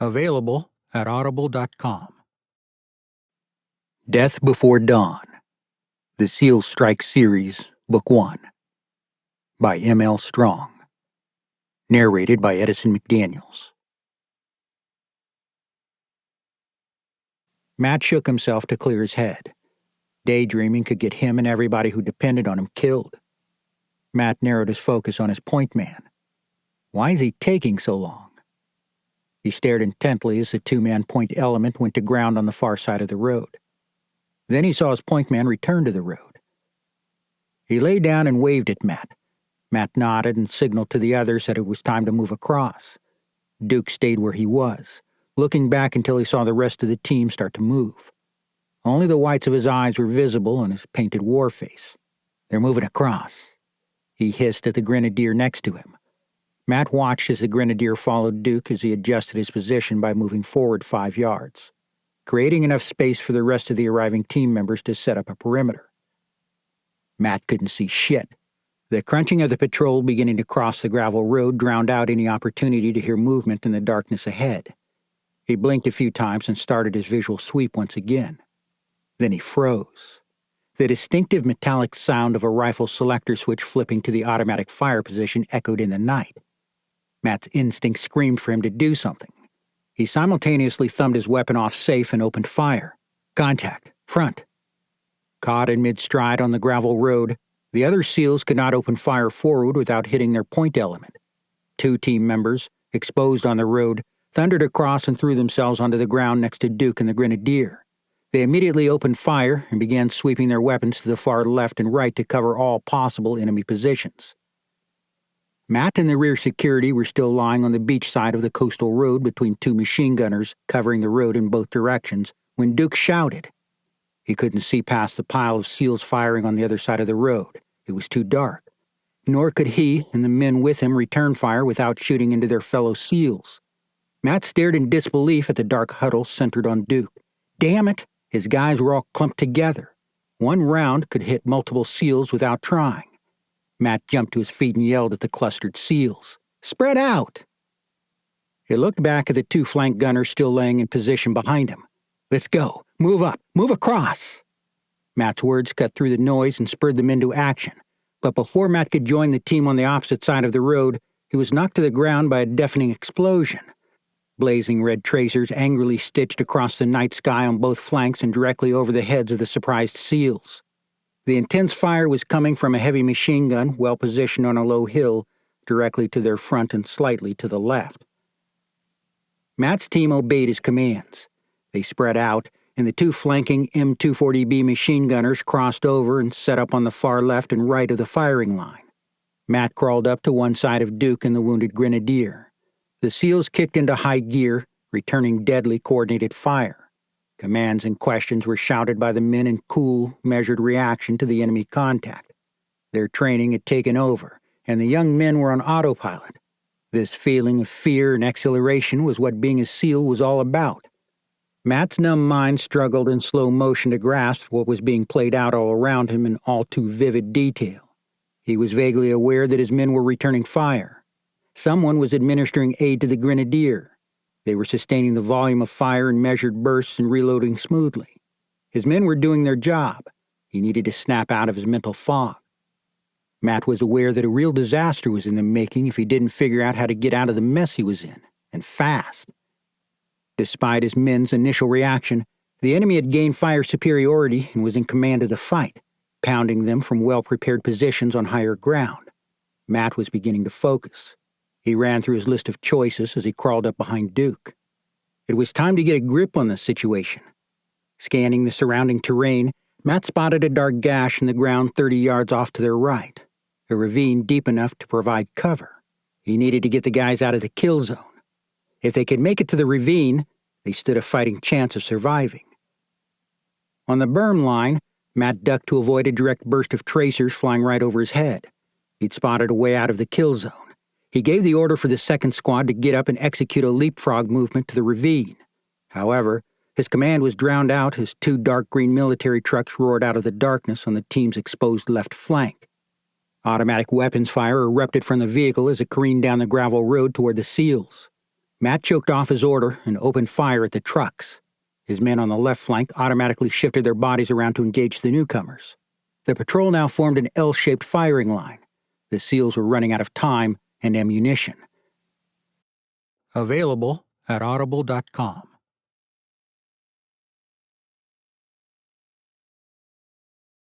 Available at audible.com. Death Before Dawn. The SEAL Strike Series, Book 1. By M.L. Strong. Narrated by Edison McDaniels. Matt shook himself to clear his head. Daydreaming could get him and everybody who depended on him killed. Matt narrowed his focus on his point man. Why is he taking so long? He stared intently as the two-man point element went to ground on the far side of the road. Then he saw his point man return to the road. He lay down and waved at Matt. Matt nodded and signaled to the others that it was time to move across. Duke stayed where he was, looking back until he saw the rest of the team start to move. Only the whites of his eyes were visible on his painted war face. They're moving across. He hissed at the grenadier next to him. Matt watched as the grenadier followed Duke as he adjusted his position by moving forward 5 yards, creating enough space for the rest of the arriving team members to set up a perimeter. Matt couldn't see shit. The crunching of the patrol beginning to cross the gravel road drowned out any opportunity to hear movement in the darkness ahead. He blinked a few times and started his visual sweep once again. Then he froze. The distinctive metallic sound of a rifle selector switch flipping to the automatic fire position echoed in the night. Matt's instinct screamed for him to do something. He simultaneously thumbed his weapon off safe and opened fire. Contact. Front. Caught in mid-stride on the gravel road, the other SEALs could not open fire forward without hitting their point element. 2 team members, exposed on the road, thundered across and threw themselves onto the ground next to Duke and the grenadier. They immediately opened fire and began sweeping their weapons to the far left and right to cover all possible enemy positions. Matt and the rear security were still lying on the beach side of the coastal road between 2 machine gunners covering the road in both directions when Duke shouted. He couldn't see past the pile of SEALs firing on the other side of the road. It was too dark. Nor could he and the men with him return fire without shooting into their fellow SEALs. Matt stared in disbelief at the dark huddle centered on Duke. Damn it! His guys were all clumped together. One round could hit multiple SEALs without trying. Matt jumped to his feet and yelled at the clustered SEALs. Spread out! He looked back at the 2 flank gunners still laying in position behind him. Let's go. Move up. Move across. Matt's words cut through the noise and spurred them into action. But before Matt could join the team on the opposite side of the road, he was knocked to the ground by a deafening explosion. Blazing red tracers angrily stitched across the night sky on both flanks and directly over the heads of the surprised SEALs. The intense fire was coming from a heavy machine gun well positioned on a low hill, directly to their front and slightly to the left. Matt's team obeyed his commands. They spread out, and the 2 flanking M240B machine gunners crossed over and set up on the far left and right of the firing line. Matt crawled up to one side of Duke and the wounded grenadier. The SEALs kicked into high gear, returning deadly coordinated fire. Commands and questions were shouted by the men in cool, measured reaction to the enemy contact. Their training had taken over, and the young men were on autopilot. This feeling of fear and exhilaration was what being a SEAL was all about. Matt's numb mind struggled in slow motion to grasp what was being played out all around him in all too vivid detail. He was vaguely aware that his men were returning fire. Someone was administering aid to the grenadier. They were sustaining the volume of fire in measured bursts and reloading smoothly. His men were doing their job. He needed to snap out of his mental fog. Matt was aware that a real disaster was in the making if he didn't figure out how to get out of the mess he was in, and fast. Despite his men's initial reaction, the enemy had gained fire superiority and was in command of the fight, pounding them from well-prepared positions on higher ground. Matt was beginning to focus. He ran through his list of choices as he crawled up behind Duke. It was time to get a grip on the situation. Scanning the surrounding terrain, Matt spotted a dark gash in the ground 30 yards off to their right, a ravine deep enough to provide cover. He needed to get the guys out of the kill zone. If they could make it to the ravine, they stood a fighting chance of surviving. On the berm line, Matt ducked to avoid a direct burst of tracers flying right over his head. He'd spotted a way out of the kill zone. He gave the order for the second squad to get up and execute a leapfrog movement to the ravine. However, his command was drowned out as 2 dark green military trucks roared out of the darkness on the team's exposed left flank. Automatic weapons fire erupted from the vehicle as it careened down the gravel road toward the SEALs. Matt choked off his order and opened fire at the trucks. His men on the left flank automatically shifted their bodies around to engage the newcomers. The patrol now formed an L-shaped firing line. The SEALs were running out of time and ammunition. Available at audible.com.